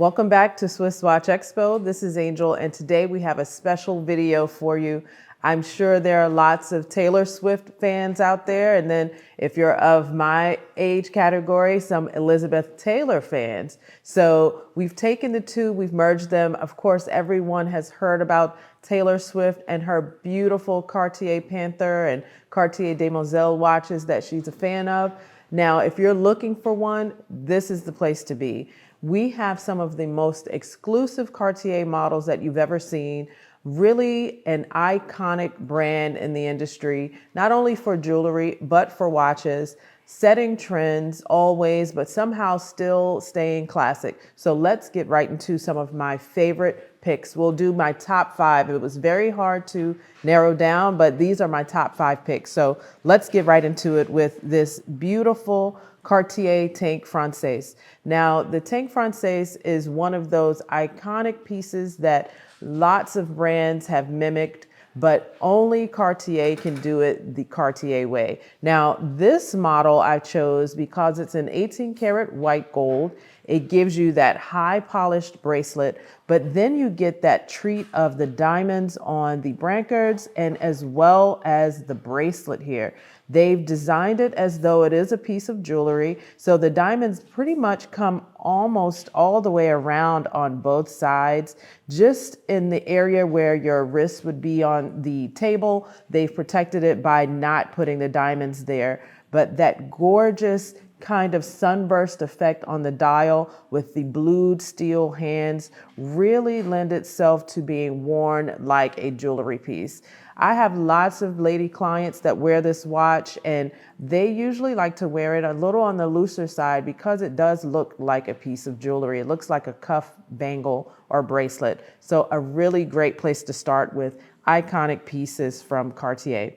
Welcome back to SwissWatchExpo. This is Angel, and today we have a special video for you. I'm sure there are lots of Taylor Swift fans out there, and then if you're of my age category, some Elizabeth Taylor fans. So we've taken the two, we've merged them. Of course, everyone has heard about Taylor Swift and her beautiful Cartier Panther and Cartier Demoiselle watches that she's a fan of. Now, if you're looking for one, this is the place to be. We have some of the most exclusive Cartier models that you've ever seen. Really an iconic brand in the industry, not only for jewelry, but for watches, setting trends always, but somehow still staying classic. So let's get right into some of my favorite picks. We'll do my top 5. It was very hard to narrow down, but these are my top 5 picks. So let's get right into it with this beautiful Cartier Tank Française. Now, the Tank Française is one of those iconic pieces that lots of brands have mimicked, but only Cartier can do it the Cartier way. Now, this model I chose because it's an 18 karat white gold. It gives you that high polished bracelet, but then you get that treat of the diamonds on the brancards and as well as the bracelet here. They've designed it as though it is a piece of jewelry. So the diamonds pretty much come almost all the way around on both sides. Just in the area where your wrist would be on the table, they've protected it by not putting the diamonds there. But that gorgeous kind of sunburst effect on the dial with the blued steel hands really lend itself to being worn like a jewelry piece. I have lots of lady clients that wear this watch, and they usually like to wear it a little on the looser side because it does look like a piece of jewelry. It looks like a cuff, bangle, or bracelet. So a really great place to start with iconic pieces from Cartier.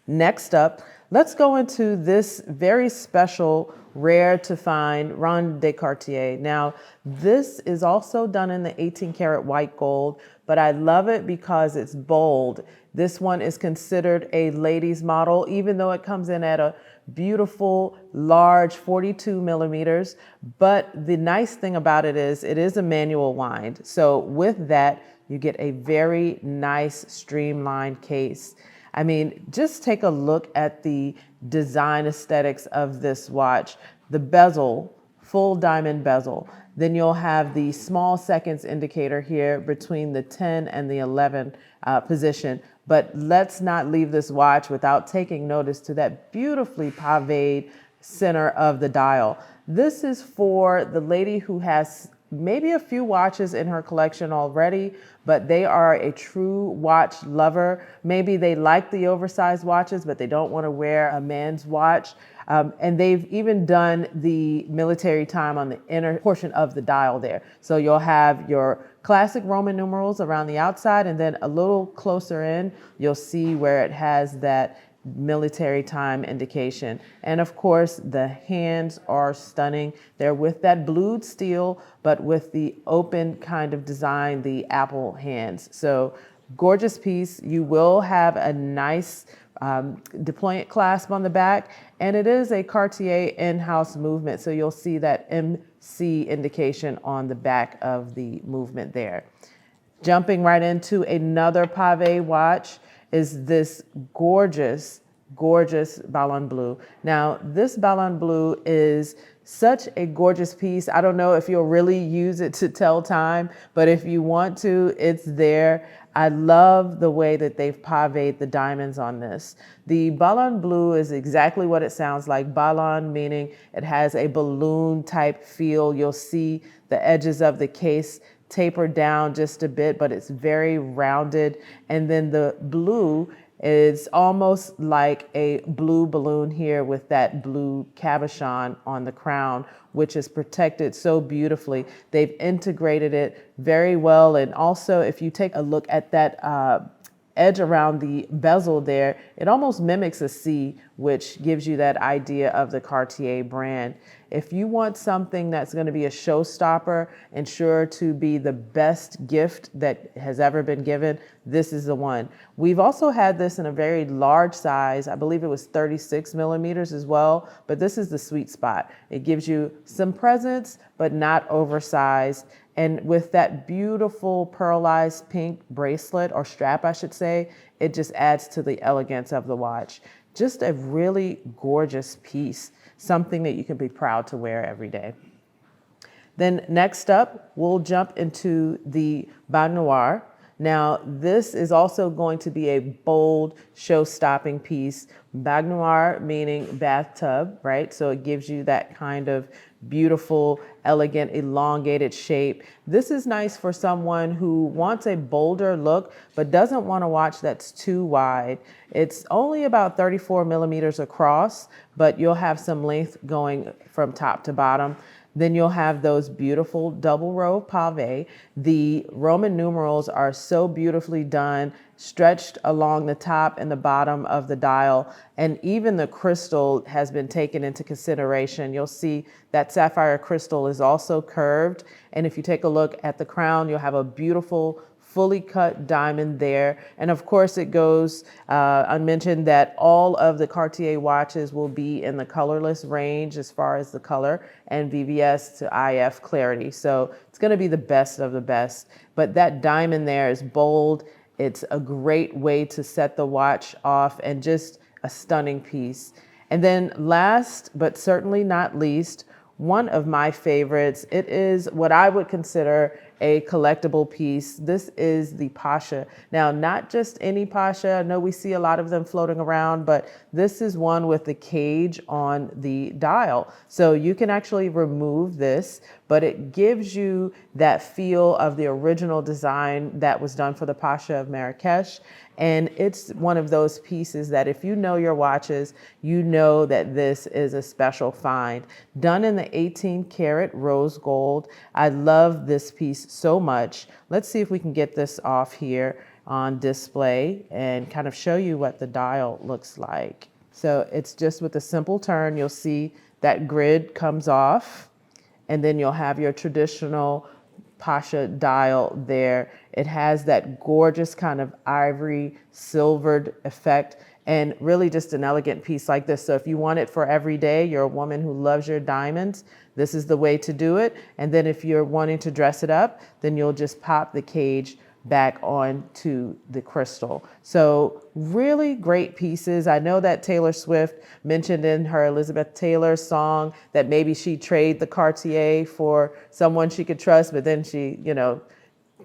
Next up, let's go into this very special, rare to find Ronde de Cartier. Now, this is also done in the 18 karat white gold, but I love it because it's bold. This one is considered a ladies model, even though it comes in at a beautiful, large 42 millimeters. But the nice thing about it is a manual wind. So with that, you get a very nice streamlined case. I mean, just take a look at the design aesthetics of this watch. The bezel, full diamond bezel. Then you'll have the small seconds indicator here between the 10 and the 11 position. But let's not leave this watch without taking notice to that beautifully paved center of the dial. This is for the lady who has maybe a few watches in her collection already, but they are a true watch lover. Maybe they like the oversized watches, but they don't want to wear a man's watch. And they've even done the military time on the inner portion of the dial there. So you'll have your classic Roman numerals around the outside, and then a little closer in, you'll see where it has that military time indication. And of course, the hands are stunning. They're with that blued steel, but with the open kind of design, the apple hands. So gorgeous piece. You will have a nice deployant clasp on the back, and it is a Cartier in-house movement. So you'll see that MC indication on the back of the movement there. Jumping right into another Pave watch is this gorgeous, gorgeous Ballon Bleu. Now, this Ballon Bleu is such a gorgeous piece. I don't know if you'll really use it to tell time, but if you want to, it's there. I love the way that they've paved the diamonds on this. The Ballon Bleu is exactly what it sounds like. Ballon meaning it has a balloon type feel. You'll see the edges of the case taper down just a bit, but it's very rounded. And then the blue is almost like a blue balloon here with that blue cabochon on the crown, which is protected so beautifully. They've integrated it very well. And also, if you take a look at that edge around the bezel there, it almost mimics a C, which gives you that idea of the Cartier brand. If you want something that's going to be a showstopper and sure to be the best gift that has ever been given, this is the one. We've also had this in a very large size. I believe it was 36 millimeters as well, but this is the sweet spot. It gives you some presence, but not oversized. And with that beautiful pearlized pink bracelet or strap, I should say, it just adds to the elegance of the watch. Just a really gorgeous piece, something that you can be proud to wear every day. Then next up, we'll jump into the Baignoire. Now, this is also going to be a bold, show-stopping piece. Baignoire meaning bathtub, right? So it gives you that kind of beautiful, elegant, elongated shape. This is nice for someone who wants a bolder look, but doesn't want a watch that's too wide. It's only about 34 millimeters across, but you'll have some length going from top to bottom. Then you'll have those beautiful double row pave. The Roman numerals are so beautifully done, stretched along the top and the bottom of the dial. And even the crystal has been taken into consideration. You'll see that sapphire crystal is also curved. And if you take a look at the crown, you'll have a beautiful fully cut diamond there. And of course it goes, I mentioned that all of the Cartier watches will be in the colorless range as far as the color and VVS to IF clarity. So it's gonna be the best of the best. But that diamond there is bold. It's a great way to set the watch off and just a stunning piece. And then last, but certainly not least, one of my favorites, it is what I would consider a collectible piece. This is the Pasha. Now, not just any Pasha. I know we see a lot of them floating around, but this is one with the cage on the dial. So you can actually remove this, but it gives you that feel of the original design that was done for the Pasha of Marrakesh. And it's one of those pieces that if you know your watches, you know that this is a special find. Done in the 18 karat rose gold. I love this piece so much. Let's see if we can get this off here on display and kind of show you what the dial looks like. So it's just with a simple turn, you'll see that grid comes off, and then you'll have your traditional Pasha dial there. It has that gorgeous kind of ivory silvered effect and really just an elegant piece like this. So if you want it for every day, you're a woman who loves your diamonds, this is the way to do it. And then if you're wanting to dress it up, then you'll just pop the cage back onto the crystal. So really great pieces. I know that Taylor Swift mentioned in her Elizabeth Taylor song that maybe she trade the Cartier for someone she could trust, but then she,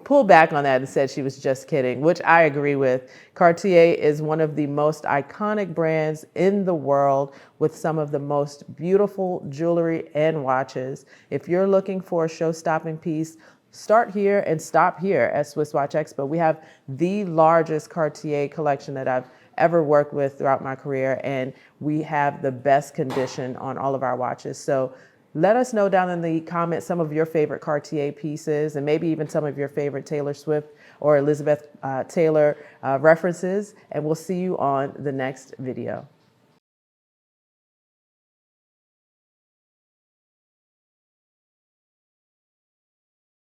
pulled back on that and said she was just kidding, which I agree with. Cartier is one of the most iconic brands in the world with some of the most beautiful jewelry and watches. If you're looking for a show-stopping piece, start here and stop here at SwissWatchExpo. We have the largest Cartier collection that I've ever worked with throughout my career, and we have the best condition on all of our watches. So let us know down in the comments some of your favorite Cartier pieces and maybe even some of your favorite Taylor Swift or Elizabeth Taylor references, and we'll see you on the next video.